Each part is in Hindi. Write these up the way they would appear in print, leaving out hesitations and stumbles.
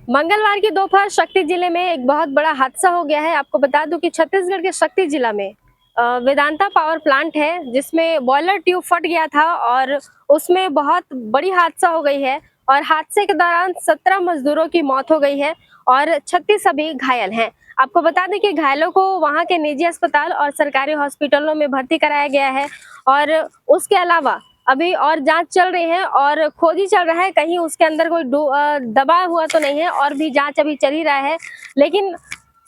मंगलवार की दोपहर शक्ति जिले में एक बहुत बड़ा हादसा हो गया है। आपको बता दूं कि छत्तीसगढ़ के शक्ति जिला में वेदांता पावर प्लांट है, जिसमें बॉयलर ट्यूब फट गया था और उसमें बहुत बड़ी हादसा हो गई है। और हादसे के दौरान 17 मजदूरों की मौत हो गई है और 36 अभी घायल हैं। आपको बता दें कि घायलों को वहां के निजी अस्पताल और सरकारी हॉस्पिटलों में भर्ती कराया गया है। और उसके अलावा अभी और जांच चल रही है और खोज ही चल रहा है, कहीं उसके अंदर कोई दबा हुआ तो नहीं है, और भी जांच अभी चल ही रहा है। लेकिन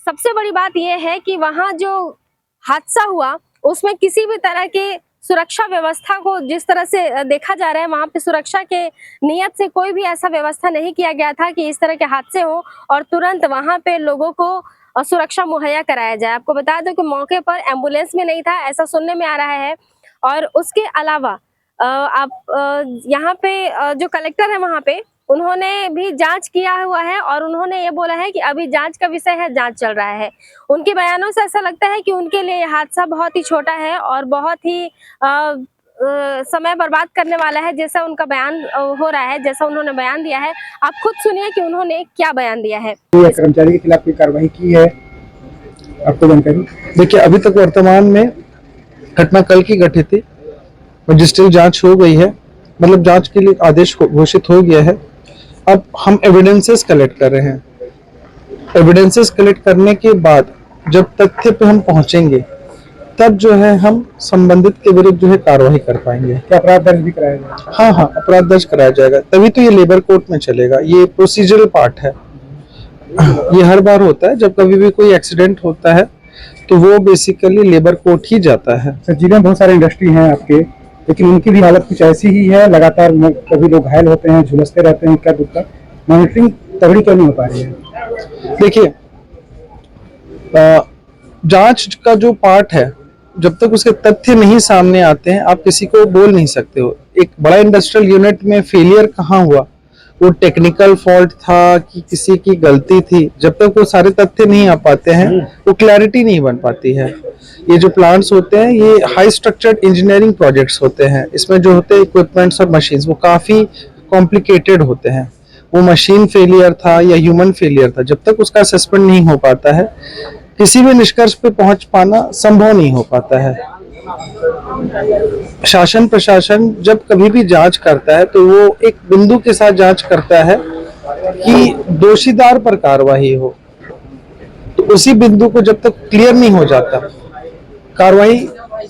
सबसे बड़ी बात यह है कि वहां जो हादसा हुआ उसमें किसी भी तरह की सुरक्षा व्यवस्था को जिस तरह से देखा जा रहा है, वहां पे सुरक्षा के नियत से कोई भी ऐसा व्यवस्था नहीं किया गया था कि इस तरह के हादसे हो और तुरंत वहां पे लोगों को सुरक्षा मुहैया कराया जाए। आपको बता दो कि मौके पर एम्बुलेंस भी नहीं था, ऐसा सुनने में आ रहा है। और उसके अलावा आप यहाँ पे जो कलेक्टर है वहाँ पे, उन्होंने भी जांच किया हुआ है और उन्होंने ये बोला है कि अभी जांच का विषय है, जांच चल रहा है। उनके बयानों से ऐसा लगता है कि उनके लिए हादसा बहुत ही छोटा है और बहुत ही समय बर्बाद करने वाला है, जैसा उनका बयान हो रहा है, जैसा उन्होंने बयान दिया है। आप खुद सुनिए कि उन्होंने क्या बयान दिया है। कर्मचारी के खिलाफ कोई कार्रवाई की है, आपको जानकारी? देखिए, अभी तक वर्तमान में घटना कल की घटित थी। मजिस्ट्रेट जांच हो गई है, मतलब जांच के लिए आदेश घोषित हो गया है। अब हम एविडेंसेस कलेक्ट कर रहे हैं। एविडेंसेस कलेक्ट करने के बाद जब तथ्य पे हम पहुंचेंगे, तब जो है हम संबंधित के विरुद्ध जो है कार्रवाई कर पाएंगे। क्या अपराध दर्ज भी कराया जाएगा? हाँ हाँ, अपराध दर्ज कराया जाएगा, तभी तो ये लेबर कोर्ट में चलेगा। ये प्रोसीजरल पार्ट है। ये हर बार होता है, जब कभी भी कोई एक्सीडेंट होता है तो वो बेसिकली लेबर कोर्ट ही जाता है। सर, जिले में बहुत सारे इंडस्ट्री हैं आपके, लेकिन उनकी भी हालत कुछ ऐसी ही है, लगातार कभी लोग घायल होते हैं, झुलसते रहते हैं, क्या दुख का मॉनिटरिंग तगड़ी क्यों नहीं हो पा रही है? देखिए, जांच का जो पार्ट है, जब तक उसके तथ्य नहीं सामने आते हैं आप किसी को बोल नहीं सकते हो। एक बड़ा इंडस्ट्रियल यूनिट में फेलियर कहाँ हुआ, वो टेक्निकल फॉल्ट था कि किसी की गलती थी, जब तक वो सारे तथ्य नहीं आ पाते हैं वो क्लैरिटी नहीं बन पाती है। ये जो प्लांट्स होते हैं ये हाई स्ट्रक्चर्ड इंजीनियरिंग प्रोजेक्ट्स होते हैं। इसमें जो होते हैं इक्विपमेंट्स और मशीन्स वो काफी कॉम्प्लिकेटेड होते हैं। वो मशीन फेलियर था या ह्यूमन फेलियर था, जब तक उसका असेसमेंट नहीं हो पाता है किसी भी निष्कर्ष पे पहुंच पाना संभव नहीं हो पाता है। शासन प्रशासन जब कभी भी जांच करता है तो वो एक बिंदु के साथ जांच करता है कि दोषीदार पर कार्रवाई हो। तो उसी बिंदु को जब तक क्लियर नहीं हो जाता, कार्रवाई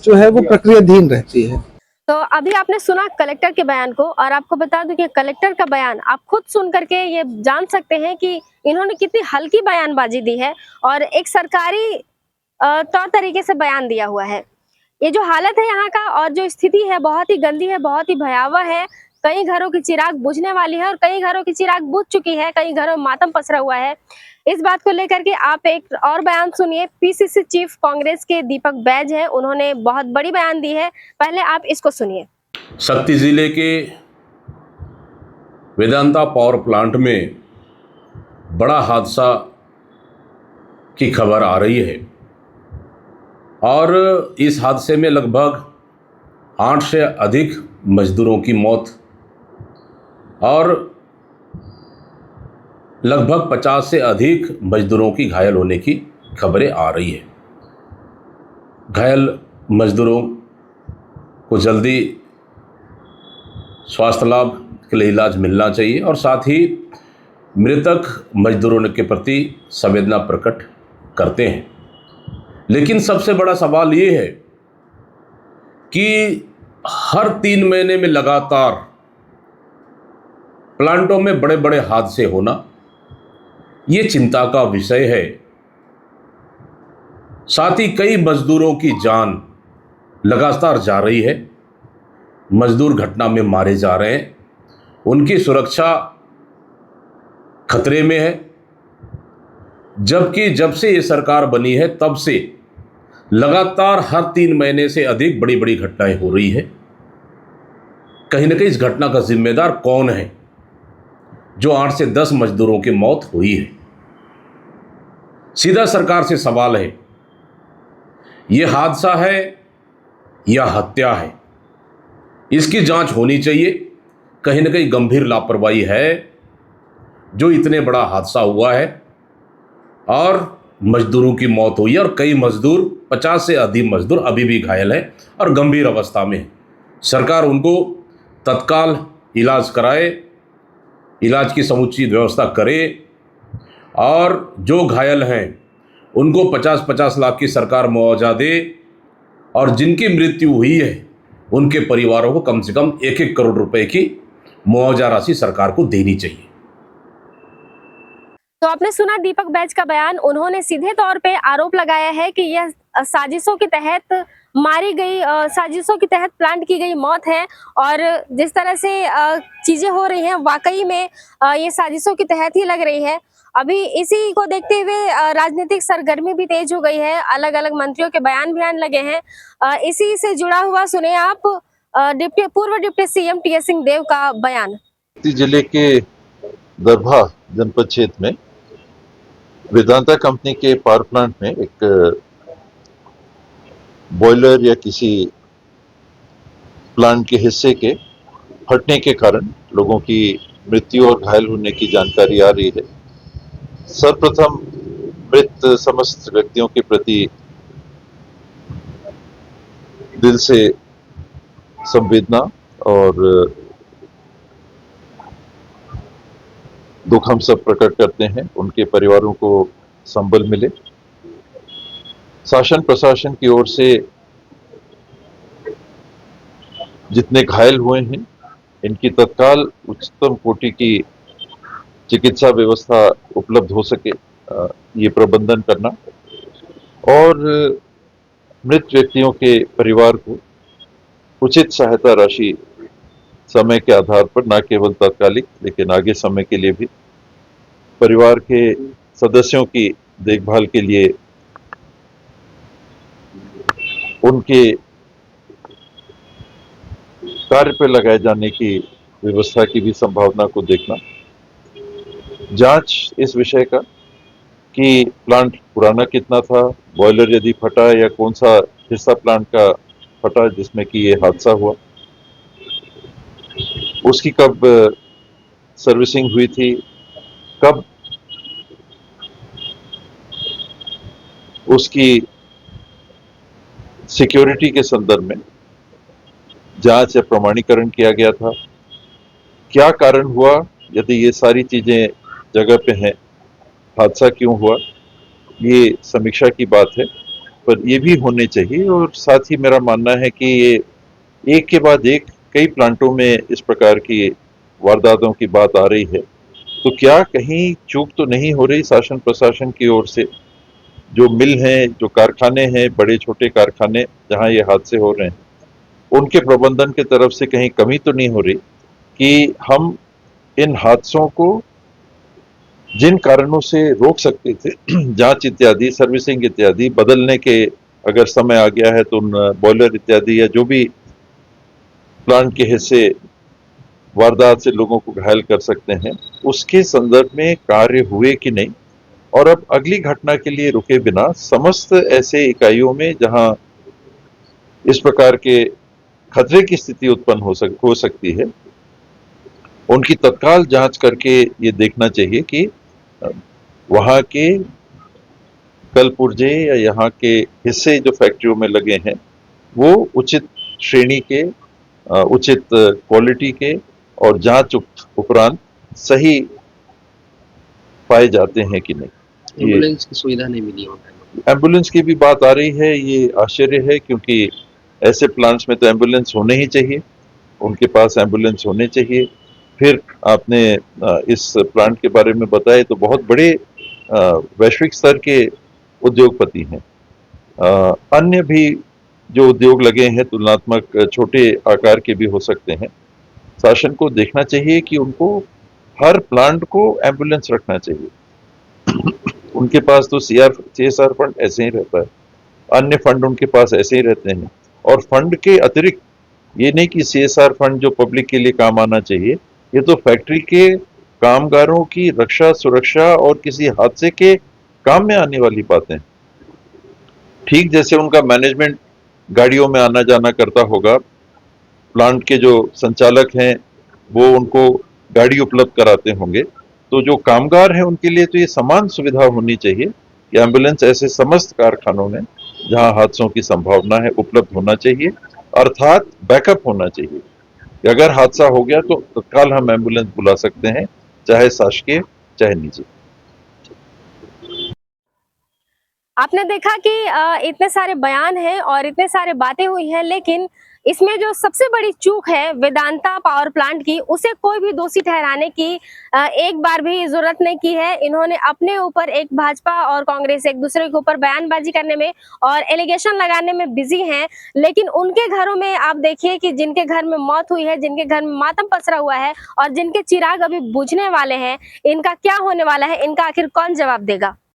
जो है वो प्रक्रियाधीन रहती है। तो अभी आपने सुना कलेक्टर के बयान को, और आपको बता दूं कि कलेक्टर का बयान आप खुद सुन करके ये जान सकते हैं कि इन्होंने कितनी हल्की बयानबाजी दी है और एक सरकारी तौर तरीके से बयान दिया हुआ है। ये जो हालत है यहाँ का और जो स्थिति है बहुत ही गंदी है, बहुत ही भयावह है। कई घरों की चिराग बुझने वाली है और कई घरों की चिराग बुझ चुकी है, कई घरों में मातम पसरा हुआ है। इस बात को लेकर के आप एक और बयान सुनिए। पीसीसी चीफ कांग्रेस के दीपक बैज हैं, उन्होंने बहुत बड़ी बयान दी है, पहले आप इसको सुनिए। शक्ति जिले के वेदांता पावर प्लांट में बड़ा हादसा की खबर आ रही है और इस हादसे में लगभग 8 से अधिक मजदूरों की मौत और लगभग 50 से अधिक मजदूरों की घायल होने की खबरें आ रही है। घायल मजदूरों को जल्दी स्वास्थ्य लाभ के लिए इलाज मिलना चाहिए और साथ ही मृतक मजदूरों के प्रति संवेदना प्रकट करते हैं। लेकिन सबसे बड़ा सवाल ये है कि हर 3 महीने में लगातार प्लांटों में बड़े बड़े हादसे होना ये चिंता का विषय है। साथ ही कई मजदूरों की जान लगातार जा रही है। मजदूर घटना में मारे जा रहे हैं, उनकी सुरक्षा खतरे में है। जबकि जब से ये सरकार बनी है तब से लगातार हर 3 महीने से अधिक बड़ी बड़ी घटनाएं हो रही है। कहीं ना कहीं इस घटना का जिम्मेदार कौन है जो 8 से 10 मजदूरों की मौत हुई है? सीधा सरकार से सवाल है, ये हादसा है या हत्या है? इसकी जांच होनी चाहिए। कहीं ना कहीं गंभीर लापरवाही है जो इतने बड़ा हादसा हुआ है और मजदूरों की मौत हुई है और कई मजदूर 50 से अधिक मजदूर अभी भी घायल हैं और गंभीर अवस्था में हैं। सरकार उनको तत्काल इलाज कराए, इलाज की समुचित व्यवस्था करे और जो घायल हैं उनको 50-50 लाख की सरकार मुआवजा दे और जिनकी मृत्यु हुई है उनके परिवारों को कम से कम 1-1 करोड़ रुपए की मुआवजा राशि सरकार को देनी चाहिए। तो आपने सुना दीपक बैज का बयान। उन्होंने सीधे तौर पे आरोप लगाया है कि यह साजिशों के तहत मारी गई, साजिशों के तहत प्लांट की गई मौत है और जिस तरह से चीजें हो रही हैं वाकई में ये साजिशों के तहत ही लग रही है। अभी इसी को देखते हुए राजनीतिक सरगर्मी भी तेज हो गई है, अलग अलग मंत्रियों के बयान भी आने लगे हैं। इसी से जुड़ा हुआ सुने आप पूर्व डिप्टी सीएम टी.एस. सिंहदेव का बयान। जिले के दरभा जनपद क्षेत्र में वेदांता कंपनी के पावर प्लांट में एक बॉयलर या किसी प्लांट के हिस्से के फटने के कारण लोगों की मृत्यु और घायल होने की जानकारी आ रही है। सर्वप्रथम मृत समस्त व्यक्तियों के प्रति दिल से संवेदना और दुख हम सब प्रकट करते हैं। उनके परिवारों को संबल मिले। शासन प्रशासन की ओर से जितने घायल हुए हैं इनकी तत्काल उच्चतम कोटि की चिकित्सा व्यवस्था उपलब्ध हो सके, ये प्रबंधन करना और मृत व्यक्तियों के परिवार को उचित सहायता राशि समय के आधार पर, न केवल तात्कालिक लेकिन आगे समय के लिए भी परिवार के सदस्यों की देखभाल के लिए उनके कार्य पर लगाए जाने की व्यवस्था की भी संभावना को देखना। जांच इस विषय का कि प्लांट पुराना कितना था, बॉयलर यदि फटा या कौन सा हिस्सा प्लांट का फटा जिसमें कि ये हादसा हुआ, उसकी कब सर्विसिंग हुई थी, कब उसकी सिक्योरिटी के संदर्भ में जांच या प्रमाणीकरण किया गया था, क्या कारण हुआ, यदि ये सारी चीजें जगह पे हैं, हादसा क्यों हुआ, ये समीक्षा की बात है। पर ये भी होने चाहिए और साथ ही मेरा मानना है कि ये एक के बाद एक कई प्लांटों में इस प्रकार की वारदातों की बात आ रही है, तो क्या कहीं चूक तो नहीं हो रही शासन प्रशासन की ओर से? जो मिल हैं, जो कारखाने हैं, बड़े छोटे कारखाने जहां ये हादसे हो रहे हैं, उनके प्रबंधन की तरफ से कहीं कमी तो नहीं हो रही कि हम इन हादसों को जिन कारणों से रोक सकते थे, जांच इत्यादि, सर्विसिंग इत्यादि, बदलने के अगर समय आ गया है तो उन बॉयलर इत्यादि या जो भी प्लांट के हिस्से वारदात से लोगों को घायल कर सकते हैं, उसके संदर्भ में कार्य हुए कि नहीं, और अब अगली घटना के लिए रुके बिना समस्त ऐसे इकाइयों में जहां इस प्रकार के खतरे की स्थिति उत्पन्न हो सकती है, उनकी तत्काल जांच करके ये देखना चाहिए कि वहां के कल पुर्जे या यहाँ के हिस्से जो फैक्ट्रियों में लगे हैं वो उचित श्रेणी के, उचित क्वालिटी के और जांच उपरांत सही पाए जाते हैं कि नहीं। एम्बुलेंस की सुविधा नहीं मिली है। एम्बुलेंस की भी बात आ रही है, ये आश्चर्य है क्योंकि ऐसे प्लांट्स में तो एम्बुलेंस होने ही चाहिए, उनके पास एम्बुलेंस होने चाहिए। फिर आपने इस प्लांट के बारे में बताया तो बहुत बड़े वैश्विक स्तर के उद्योगपति हैं, अन्य भी जो उद्योग लगे हैं तुलनात्मक छोटे आकार के भी हो सकते हैं। शासन को देखना चाहिए कि उनको हर प्लांट को एम्बुलेंस रखना चाहिए। उनके पास तो CSR फंड ऐसे ही रहता है, अन्य फंड उनके पास ऐसे ही रहते हैं, और फंड के अतिरिक्त ये नहीं कि CSR फंड जो पब्लिक के लिए काम आना चाहिए, ये तो फैक्ट्री के कामगारों की रक्षा सुरक्षा और किसी हादसे के काम में आने वाली बातें। ठीक जैसे उनका मैनेजमेंट गाड़ियों में आना जाना करता होगा, प्लांट के जो संचालक हैं वो उनको गाड़ी उपलब्ध कराते होंगे, तो जो कामगार हैं उनके लिए तो ये समान सुविधा होनी चाहिए कि एम्बुलेंस ऐसे समस्त कारखानों में जहां हादसों की संभावना है उपलब्ध होना चाहिए, अर्थात बैकअप होना चाहिए कि अगर हादसा हो गया तो तत्काल हम एम्बुलेंस बुला सकते हैं, चाहे शासकीय चाहे निजी। आपने देखा कि इतने सारे बयान हैं और इतने सारे बातें हुई हैं, लेकिन इसमें जो सबसे बड़ी चूक है वेदांता पावर प्लांट की, उसे कोई भी दोषी ठहराने की एक बार भी जरूरत नहीं की है। इन्होंने अपने ऊपर, एक भाजपा और कांग्रेस एक दूसरे के ऊपर बयानबाजी करने में और एलिगेशन लगाने में बिजी हैं, लेकिन उनके घरों में आप देखिए कि जिनके घर में मौत हुई है, जिनके घर में मातम पसरा हुआ है और जिनके चिराग अभी बुझने वाले हैं, इनका क्या होने वाला है, इनका आखिर कौन जवाब देगा।